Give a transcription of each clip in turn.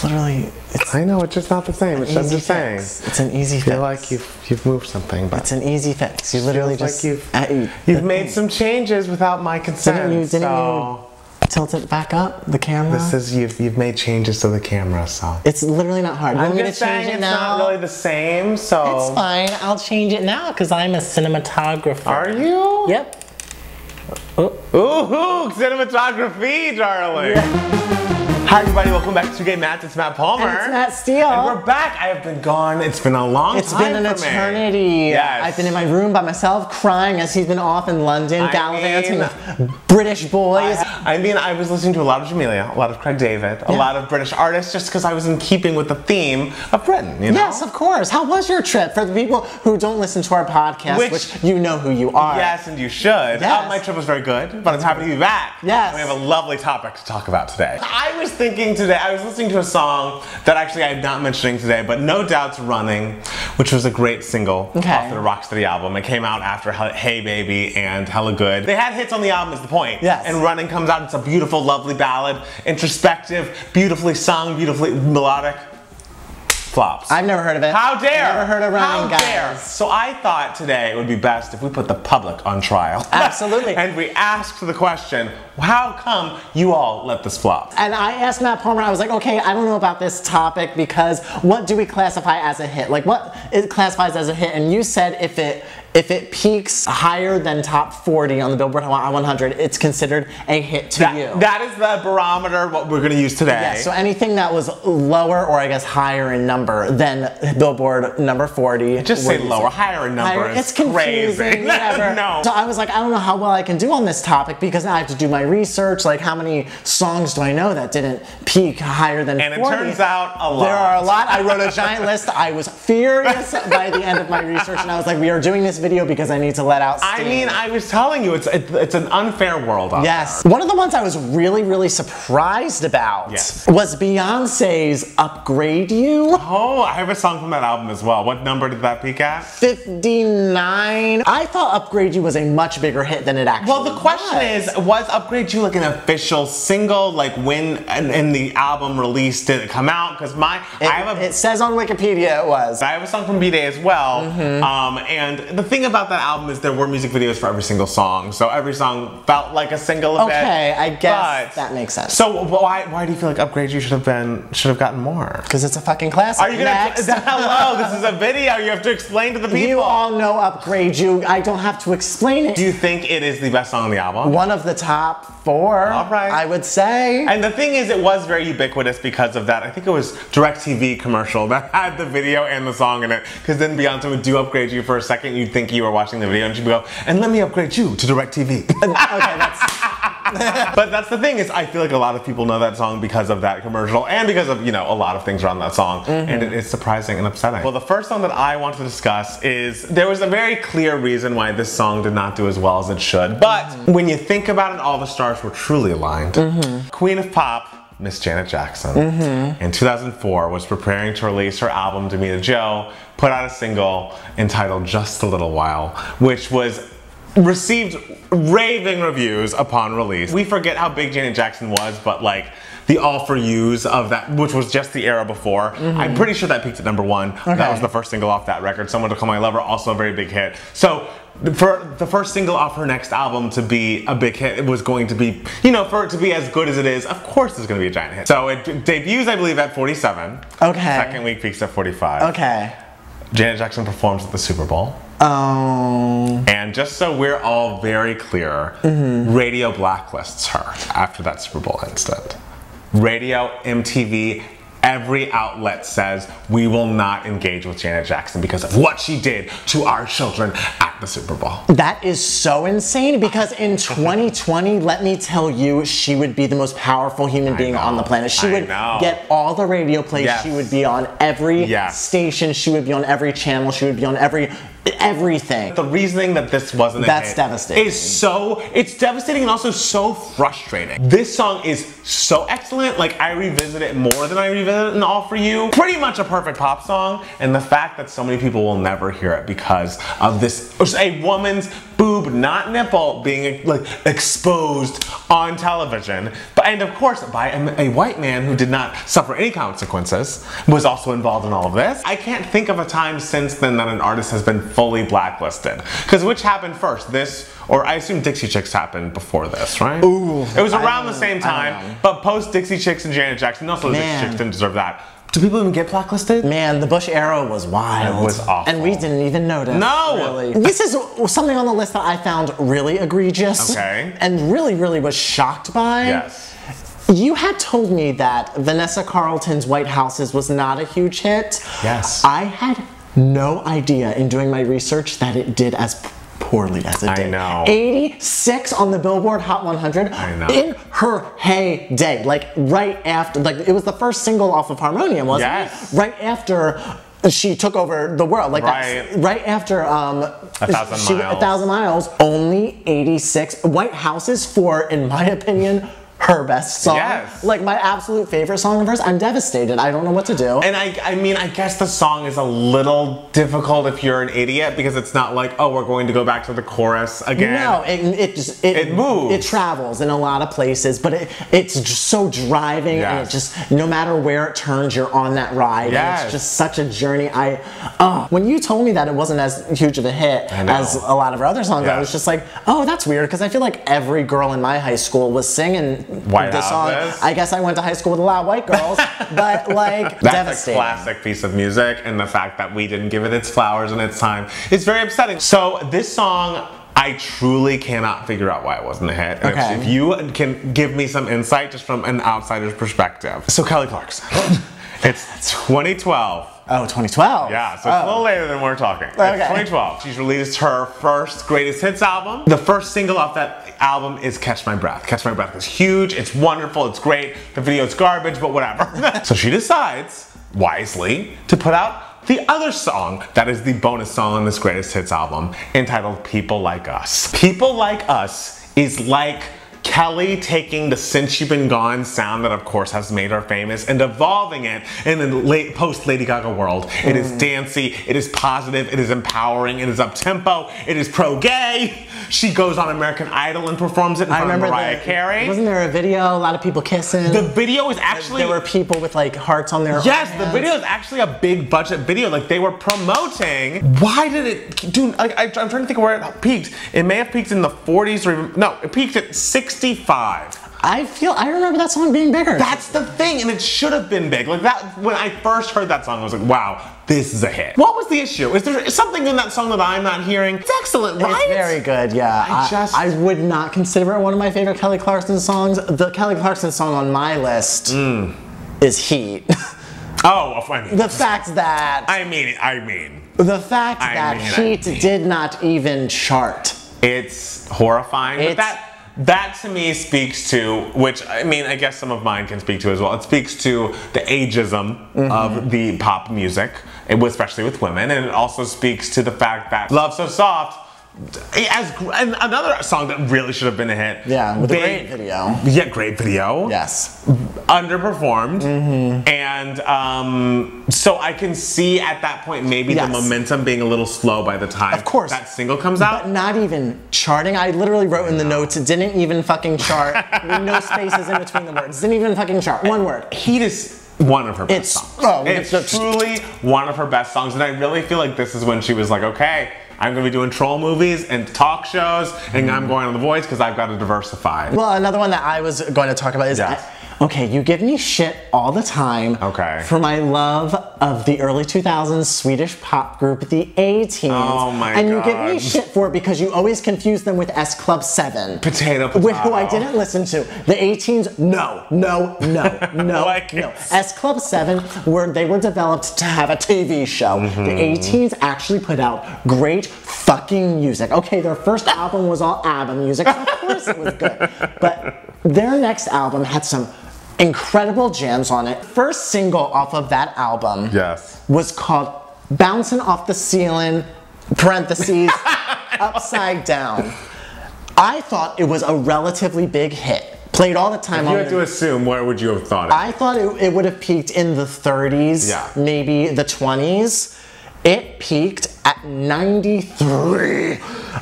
It's literally. I know, it's just not the same. I'm just saying. It's an easy fix. I feel like you've moved something, but it's an easy fix. You literally just like you've made some changes without my consent. Didn't you tilt it back up, the camera? This is you've made changes to the camera, so it's literally not hard. I'm just saying it's not really the same, so it's fine. I'll change it now because I'm a cinematographer. Are you? Yep. Ooh, cinematography, darling. Yeah. Hi everybody, welcome back to Gay Matt. It's Matt Palmer. And it's Matt Steele. And we're back. I have been gone. It's been a long time. It's been an eternity. Yes. I've been in my room by myself crying as he's been off in London gallivanting with British boys. I was listening to a lot of Jamelia, a lot of Craig David, a lot of British artists just because I was in keeping with the theme of Britain, you know? Yes, of course. How was your trip? For the people who don't listen to our podcast, which you know who you are. Yes, and you should. Yes. My trip was very good, but I'm happy to be back. Yes. We have a lovely topic to talk about today. I was thinking today, I was listening to a song that actually I'm not mentioning today, but No Doubt's Running, which was a great single off the Rocksteady album. It came out after Hey Baby and Hella Good. They had hits on the album is the point. Yes. And Running comes out, it's a beautiful, lovely ballad, introspective, beautifully sung, beautifully melodic. Flops. I've never heard of it. How dare! Never heard of Running, guys. Dare! So I thought today it would be best if we put the public on trial. Absolutely. And we asked the question, how come you all let this flop? And I asked Matt Palmer, I was like, okay, I don't know about this topic because what do we classify as a hit? Like what it classifies as a hit? And you said if it peaks higher than top 40 on the Billboard 100, it's considered a hit to you. That is the barometer, what we're going to use today. Yes, so anything that was lower or I guess higher in number than Billboard number 40. Just say lower, higher in number is it's confusing, crazy. Whatever. No. So I was like, I don't know how well I can do on this topic because now I have to do my research, like how many songs do I know that didn't peak higher than 40? And it turns out a lot. There are a lot. I wrote a giant list. I was furious by the end of my research and I was like, we are doing this video because I need to let out steam. I mean, I was telling you, it's an unfair world out Yes. there. One of the ones I was really surprised about was Beyonce's Upgrade You. Oh, I have a song from that album as well. What number did that peak at? 59. I thought Upgrade You was a much bigger hit than it actually was. Well, the question was Upgrade You like an official single? Like when in the album release did it come out? Because it says on Wikipedia it was. I have a song from B-Day as well. And the thing about that album is there were music videos for every single song. So every song felt like a single a bit. Okay, I guess that makes sense. So why do you feel like Upgrade You should have gotten more? Because it's a fucking classic. Are you gonna hello, this is a video. You have to explain to the people. You all know Upgrade You. I don't have to explain it. Do you think it is the best song on the album? One of the top 4. All right. I would say. And the thing is, it was very ubiquitous because of that. I think it was DirecTV commercial that had the video and the song in it. Because then Beyonce would do Upgrade You for a second. You'd think you were watching the video and she'd go, and let me upgrade you to DirecTV. Okay, that's... But that's the thing is I feel like a lot of people know that song because of that commercial and because of, you know, a lot of things around that song. And it is surprising and upsetting. Well, the first song that I want to discuss is there was a very clear reason why this song did not do as well as it should. But when you think about it, all the stars were truly aligned. Queen of Pop, Miss Janet Jackson, in 2004 was preparing to release her album Damita Jo, put out a single entitled Just a Little While, which was received raving reviews upon release. We forget how big Janet Jackson was, but like the All For Yous of that, which was just the era before. I'm pretty sure that peaked at #1. Okay. That was the first single off that record. Someone to Call My Lover, also a very big hit. So for the first single off her next album to be a big hit, it was going to be, you know, for it to be as good as it is, of course it's going to be a giant hit. So it debuts, I believe, at 47. Okay. Second week peaks at 45. Okay. Janet Jackson performs at the Super Bowl. Oh. And just so we're all very clear, radio blacklists her after that Super Bowl incident. Radio, MTV, every outlet says we will not engage with Janet Jackson because of what she did to our children at the Super Bowl. That is so insane because in 2020, let me tell you, she would be the most powerful human being on the planet. She would get all the radio plays. She would be on every station. She would be on every channel. She would be on everything. The reasoning that this wasn't a hit devastating. It's devastating and also so frustrating. This song is so excellent. Like I revisit it more than I revisit it in All For You. Pretty much a perfect pop song, and the fact that so many people will never hear it because of this just a woman's boob, not nipple, being like exposed on television. And of course, by a white man who did not suffer any consequences, was also involved in all of this. I can't think of a time since then that an artist has been fully blacklisted. Because which happened first? This, or I assume Dixie Chicks happened before this, right? Ooh. It was around the same time, but post Dixie Chicks and Janet Jackson, also the Dixie Chicks didn't deserve that. Do people even get blacklisted? Man, the Bush era was wild. It was awful. And we didn't even notice. No! Really. This is something on the list that I found really egregious. Okay. And really, really was shocked by. Yes. You had told me that Vanessa Carlton's Whitehouses was not a huge hit. Yes. I had no idea in doing my research that it did as poorly as it did. I know. 86 on the Billboard Hot 100. I know. In her heyday, like right after, like it was the first single off of Harmonium, wasn't Yes. it? Right after she took over the world, like right after A Thousand Miles. Only 86 Whitehouses for, in my opinion, her best song. Yes. Like my absolute favorite song of hers. I'm devastated. I don't know what to do. And I mean, I guess the song is a little difficult if you're an idiot, because it's not like, oh, we're going to go back to the chorus again. No, it moves. It travels in a lot of places, but it's just so driving, and it just, no matter where it turns, you're on that ride. Yes. And it's just such a journey. When you told me that it wasn't as huge of a hit as a lot of her other songs, I was just like, oh, that's weird, because I feel like every girl in my high school was singing this song. I guess I went to high school with a lot of white girls, but like, that's devastating. a classic piece of music, and the fact that we didn't give it its flowers in its time is very upsetting. So this song, I truly cannot figure out why it wasn't a hit. Okay. If you can give me some insight just from an outsider's perspective. So Kelly Clarkson. It's 2012. Oh, 2012. Yeah, so it's a little later than we're talking. It's 2012. She's released her first greatest hits album. The first single off that album is Catch My Breath. Catch My Breath is huge, it's wonderful, it's great. The video's garbage, but whatever. So she decides, wisely, to put out the other song that is the bonus song on this greatest hits album, entitled People Like Us. People Like Us is like Kelly taking the Since You've Been Gone sound that of course has made her famous and evolving it in the post Lady Gaga world. It is dancey, it is positive, it is empowering, it is up-tempo, it is pro-gay. She goes on American Idol and performs it in front of Mariah Carey. Wasn't there a video, a lot of people kissing? The video is actually... There were people with like hearts on their Yes, hands. the video is actually a big budget video. Like they were promoting. Why did it do... I'm trying to think of where it peaked. It may have peaked in the 40s or even... No, it peaked at 65. I remember that song being bigger. That's the thing, and it should have been big. Like that, when I first heard that song, I was like, wow, this is a hit. What was the issue? Is there something in that song that I'm not hearing? It's excellent, right? It's very good, yeah. I would not consider it one of my favorite Kelly Clarkson songs. The Kelly Clarkson song on my list is Heat. Oh, I mean. The fact that... I mean. The fact that Heat did not even chart. It's horrifying, but that to me speaks to, which I mean, I guess some of mine can speak to as well. It speaks to the ageism of the pop music, especially with women, and it also speaks to the fact that Love So Soft, and another song that really should have been a hit. Yeah, with a great video. Yeah, great video. Yes. Underperformed, and so I can see at that point maybe the momentum being a little slow by the time that single comes out. But not even charting. I literally wrote in the notes, it didn't even fucking chart. With no spaces in between the words. Didn't even fucking chart. One word. Heat is one of her best songs. It's truly one of her best songs, and I really feel like this is when she was like, okay, I'm going to be doing troll movies and talk shows, and I'm going on The Voice because I've got to diversify. Well, another one that I was going to talk about is, okay, you give me shit all the time for my love of the early 2000s Swedish pop group, the A-Teens. Oh my God. And you give me shit for it because you always confuse them with S Club 7. Potato. With who I didn't listen to. The A-Teens, no. S Club 7, they were developed to have a TV show. The A-Teens actually put out great fucking music. Okay, their first album was all ABBA music, so of course it was good. But their next album had some incredible jams on it. First single off of that album was called Bouncing Off the Ceiling, parentheses, Upside Down. I thought it was a relatively big hit. Played all the time. If you had to assume, where would you have thought it? I thought it would have peaked in the 30s, maybe the 20s. It peaked at 93.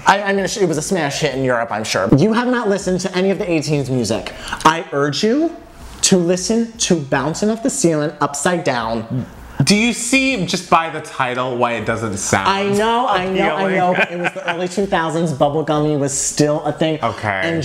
I mean, it was a smash hit in Europe, I'm sure. You have not listened to any of the 18's music. I urge you to listen to Bouncing Off the Ceiling Upside Down. Do you see, just by the title, why it doesn't sound I know, but it was the early 2000s. Bubblegummy was still a thing. Okay. And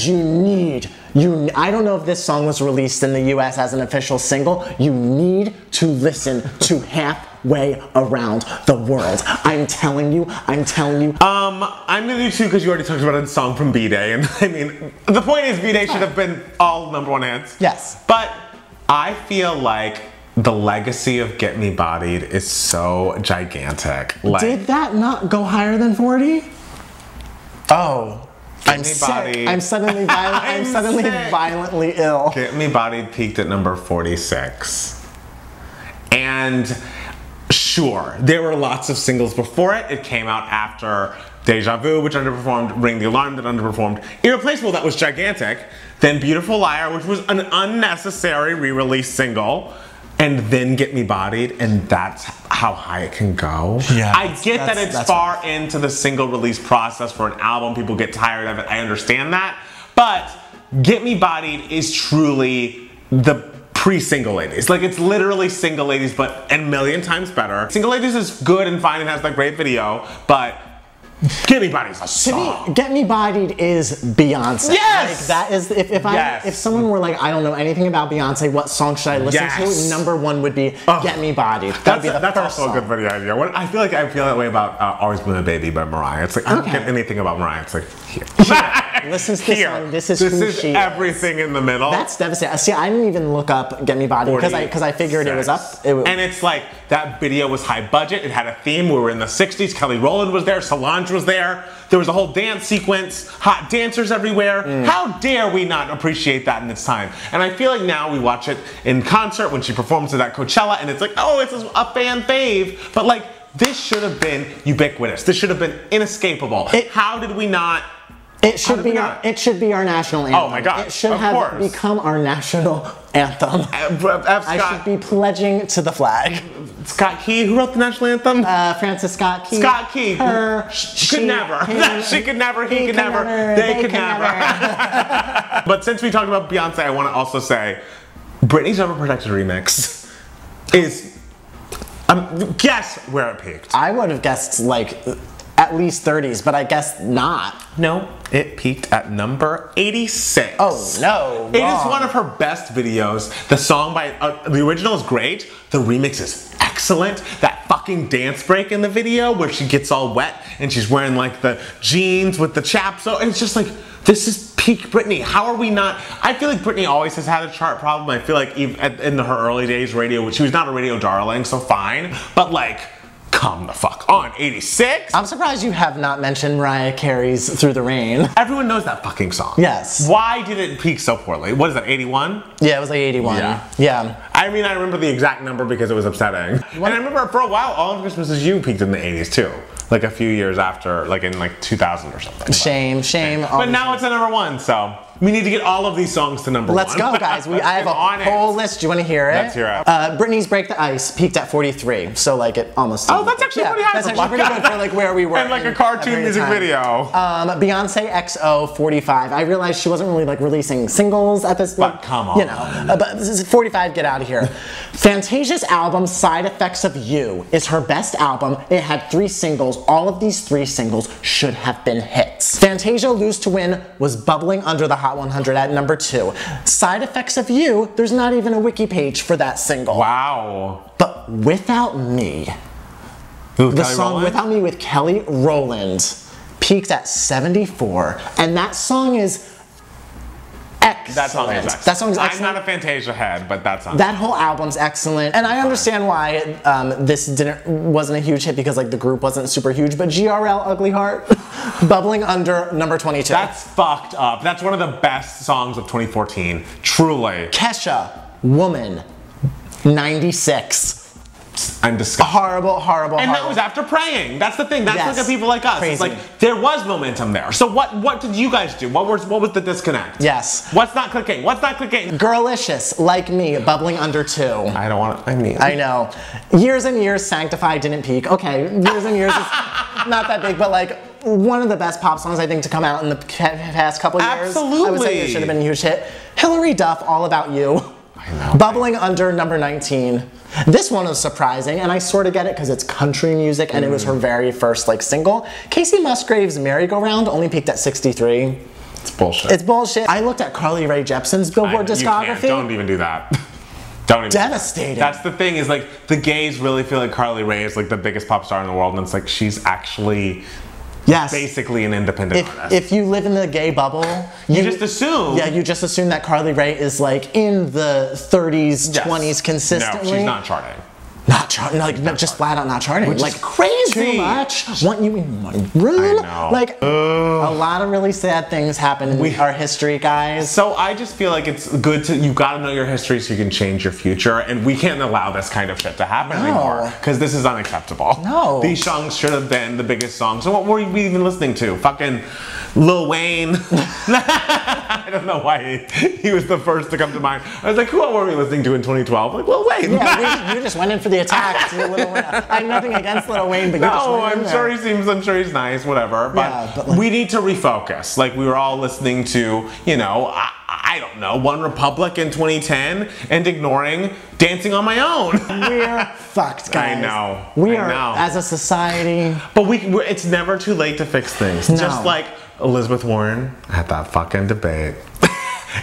I don't know if this song was released in the US as an official single. You need to listen to Halfway Around the World. I'm telling you. I'm gonna do two because you already talked about a song from B-Day. And I mean, the point is B-Day should have been all #1 hits. Yes. But I feel like the legacy of Get Me Bodied is so gigantic. Like, did that not go higher than 40? Oh. I'm sick. Bodied. I'm suddenly violently ill. Get Me Bodied peaked at number 46. And sure, there were lots of singles before it. It came out after Deja Vu, which underperformed, Ring the Alarm, that underperformed, Irreplaceable, that was gigantic, then Beautiful Liar, which was an unnecessary re-release single, and then Get Me Bodied, and that's how high it can go. Yeah, I get that it's far into the single release process for an album. People get tired of it. I understand that. But Get Me Bodied is truly the pre-Single Ladies. Like, it's literally Single Ladies, but a million times better. Single Ladies is good and fine and has that great video, but Get Me Bodied is a song. Get Me Bodied is Beyonce. Yes! Like, that is, if someone were like, I don't know anything about Beyonce, what song should I listen to? #1 would be Get Me Bodied. That's also a good video idea. I feel that way about Always Been a Baby by Mariah. It's like, I don't get anything about Mariah. It's like, here. Listen to this song. This is everything in the middle. That's devastating. See, I didn't even look up Get Me Bodied because I figured it was up. And it's like, that video was high budget. It had a theme. We were in the 60s. Kelly Rowland was there. Solange was there. There was a whole dance sequence. Hot dancers everywhere. How dare we not appreciate that in its time? And I feel like now we watch it in concert when she performs at that Coachella, and it's like, oh, it's a fan fave. But like, this should have been ubiquitous. This should have been inescapable. How did we not? It should be our national anthem. Oh my God! It should have become our national anthem. I should be pledging to the flag. Scott Key, who wrote the national anthem? Francis Scott Key. Scott Key. Her. She could never. She could never. He could never. They could never. But since we talked about Beyonce, I want to also say, Britney's Overprotected remix is. Guess where it peaked. I would have guessed like at least 30s, but I guess not. No, it peaked at number 86. Oh no! It is one of her best videos. The song by the original is great. The remix is excellent. That fucking dance break in the video where she gets all wet and she's wearing like the jeans with the chaps. So it's just like, this is peak Britney. How are we not? I feel like Britney always has had a chart problem. I feel like even in her early days, radio, she was not a radio darling, so fine. But like, come the fuck on, 86? I'm surprised you have not mentioned Mariah Carey's Through the Rain. Everyone knows that fucking song. Yes. Why did it peak so poorly? What is that, 81? Yeah, it was like 81. Yeah. I mean, I remember the exact number because it was upsetting. And I remember for a while, All of Christmas Is You peaked in the 80s too. Like a few years after, like in like 2000 or something. Shame. But now it's at #1, so we need to get all of these songs to #1. Let's go, guys. I have a whole list. Do you want to hear it? Let's hear it. Britney's Break the Ice peaked at 43, so like it almost. Oh, that's actually pretty high. That's actually pretty good for like where we were. And like a cartoon music video. Beyonce XO 45. I realized she wasn't really like releasing singles at this. But come on. You know, but this is 45. Get out of here. Fantasia's album Side Effects of You is her best album. It had 3 singles. All of these 3 singles should have been hits. Fantasia Lose to Win was bubbling under the Hot 100 at #2. Side Effects of You, there's not even a wiki page for that single. Wow. But Without Me, the song Without Me with Kelly Rowland peaked at 74, and that song is excellent. That song is excellent. That song's excellent. I'm not a Fantasia head, but that song. That whole album's excellent, and I understand why this wasn't a huge hit because like the group wasn't super huge. But G.R.L. Ugly Heart, bubbling under #22. That's fucked up. That's one of the best songs of 2014. Truly. Kesha, Woman, 96. I'm disgusted. Horrible. And that was after praying. That's the thing. That's yes. like people like us. Crazy. It's like there was momentum there. So what did you guys do? What was the disconnect? Yes. What's not clicking? What's not clicking? Girlicious, like me, bubbling under 2. I don't want to. I know. Years and years, Sanctify didn't peak. Okay, years and years is not that big, but like one of the best pop songs I think to come out in the past couple years. Absolutely. I would say it should have been a huge hit. Hilary Duff, All About You. I know. Bubbling under number 19. This one was surprising, and I sort of get it because it's country music, and it was her very first like single. Casey Musgrave's Merry-Go-Round only peaked at 63. It's bullshit. It's bullshit. I looked at Carly Rae Jepsen's Billboard discography. Don't even do that. Don't even. Devastating. That's the thing is like the gays really feel like Carly Rae is like the biggest pop star in the world, and it's like she's actually basically an independent artist. If you live in the gay bubble, you just assume. Yeah, you just assume that Carly Rae is like in the 30s, 20s consistently. No, she's not charting. Not charting, like just flat out not charting. Which like is crazy. Too much. Want you in my room? I know. Like a lot of really sad things happen in our history, guys. So I just feel like it's good to, you've got to know your history so you can change your future, and we can't allow this kind of shit to happen anymore because this is unacceptable. No. These songs should have been the biggest songs. So what were we even listening to? Fucking Lil Wayne. I don't know why he was the first to come to mind. I was like, who were we listening to in 2012? Like Lil Wayne. Yeah, you just went in for the attack. To Lil Wayne. I have nothing against Lil Wayne, but you just went in there. I'm sure he's nice, whatever. But like, we need to refocus. Like we were all listening to, you know, I don't know, One Republic in 2010 and ignoring Dancing on My Own. We're fucked, guys. I know. We are, as a society. But it's never too late to fix things. No. Just like Elizabeth Warren at that fucking debate.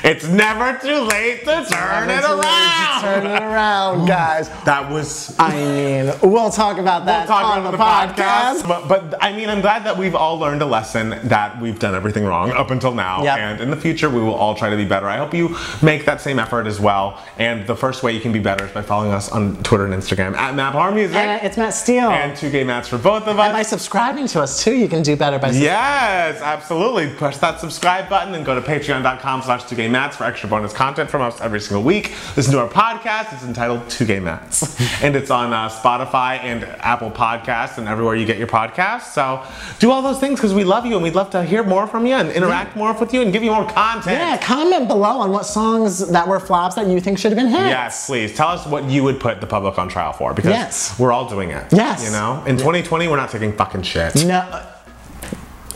It's never too late to turn it around. Turn it around, guys. That was. I mean, we'll talk about that on the podcast. But I mean, I'm glad that we've all learned a lesson that we've done everything wrong up until now. Yep. And in the future, we will all try to be better. I hope you make that same effort as well. And the first way you can be better is by following us on Twitter and Instagram at MattHarMusic. And it's Matt Steele. And 2Gay Matts for both of us. And by subscribing to us too, you can do better by subscribing. Yes, absolutely. Push that subscribe button and go to patreon.com/2GayMats for extra bonus content from us every single week. Listen to our podcast. It's entitled 2Gay Matts. And it's on Spotify and Apple Podcasts and everywhere you get your podcasts. So do all those things because we love you and we'd love to hear more from you and interact more with you and give you more content. Yeah, comment below on what songs that were flops that you think should have been hits. Yes, please. Tell us what you would put the public on trial for because we're all doing it. Yes. You know? In 2020, we're not taking fucking shit. No.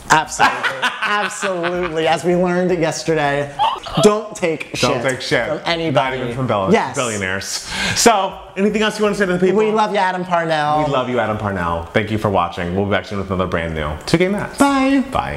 Absolutely. Absolutely. As we learned yesterday, don't take shit. Don't take shit from anybody. Not even from billionaires. So, anything else you want to say to the people? We love you, Adam Parnell. We love you, Adam Parnell. Thank you for watching. We'll be back soon with another brand new 2Gay Matts. Bye. Bye.